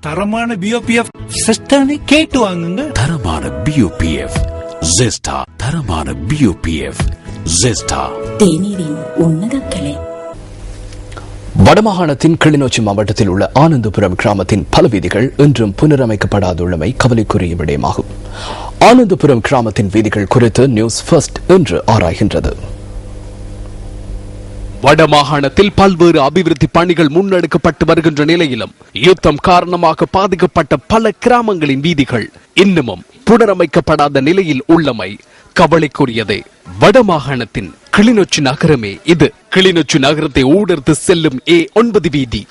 தரமான பிஓபிஎஃப் சிஸ்டனை கேட்டு வாங்குங்க. தரமான பிஓபிஎஃப் ஜெஸ்டா. தரமான பிஓபிஎஃப் ஜெஸ்டா. தேநீரின் உன்னத கலை. வடமாகாணத்தின் கிளிநொச்சி மாவட்டத்தில் உள்ள ஆனந்தபுரம் கிராமத்தின் பல வீதிகள் இன்றும் புனரமைக்கப்படாதுள்ளமை கவலைக்குரிய விடயமாகும். ஆனந்தபுரம் கிராமத்தின் வீதிகள் குறித்து நியூஸ் ஃபர்ஸ்ட் இன்று ஆராய்கின்றது. வடமாகாணத்தில் பல்வேறு அபிவிருத்தி பணிகள் முன்னெடுக்கப்பட்டு வருகின்ற நிலையிலும் யுத்தம் காரணமாக பாதிக்கப்பட்ட பல கிராமங்களின் வீதிகள் இன்னமும் புனரமைக்கப்படாத நிலையில் உள்ளமை கவலைக்குரியதே. வடமாகாணத்தின் கிளிநொச்சி நகரமே இது. கிளிநொச்சி நகரத்தை ஊடர்த்து செல்லும் A9 வீதி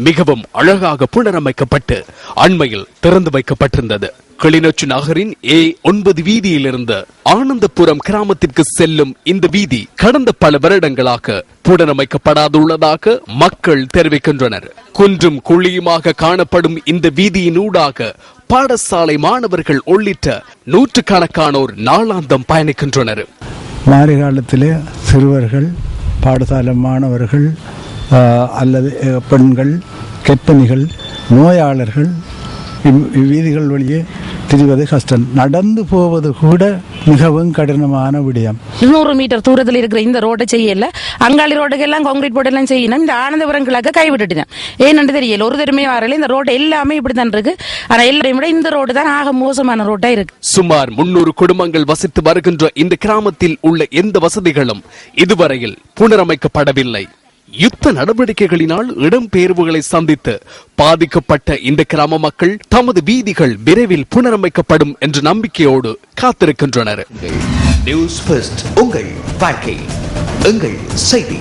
மிகவும் அழகாக புனரமைக்கப்பட்டு அண்மையில் திறந்து வைக்கப்பட்டிருந்தது. கிளிநொச்சி நகரின் A9 வீதியிலிருந்து ஆனந்தபுரம் கிராமத்திற்கு செல்லும் இந்த வீதி கடந்த பல வருடங்களாக புனரமைக்கப்படாதுள்ளதாக மக்கள் தெரிவிக்கின்றனர். குன்றும் குழியுமாக காணப்படும் இந்த வீதியினூடாக பாடசாலை மாணவர்கள் உள்ளிட்ட நூற்றுக்கணக்கானோர் நாளாந்தம் பயணிக்கின்றனர். மாரி காலத்திலே சிறுவர்கள், பாடசாலை மாணவர்கள் அல்லது பெண்கள், கர்ப்பிணிகள், நோயாளர்கள் இவ்வீதிகள் வழியே திரிவது கஷ்டம். நடந்து போவது கூட மிகவும் கடினமான விடயம். 200 மீட்டர் தூரத்தில் இருக்கிற இந்த ரோட்டை செய்யல, அங்காளி ரோட்டுக்கு எல்லாம் கான்கிரீட் போர்டு எல்லாம் செய்யணும். இந்த ஆனந்தபுரம் கிழக்க கைவிட்டுட்டேன். ஏன்னு தெரியல, ஒரு தடவை வரல. இந்த ரோடு எல்லாமே இப்படித்தான் இருக்கு. ஆனா எல்லாரையும் விட இந்த ரோடு தான் ஆக மோசமான ரோட்டா இருக்கு. சுமார் 300 குடும்பங்கள் வசித்து வருகின்ற இந்த கிராமத்தில் உள்ள எந்த வசதிகளும் இதுவரையில் புனரமைக்கப்படவில்லை. யுத்த நடவடிக்கைகளினால் இடம்பெயர்வுகளை சந்தித்து பாதிக்கப்பட்ட இந்த கிராம மக்கள் தமது வீதிகள் விரைவில் புனரமைக்கப்படும் என்ற நம்பிக்கையோடு காத்திருக்கின்றனர். நியூஸ் ஃபர்ஸ்ட், உங்கள் வாழ்க்கை, எங்கள் செய்தி.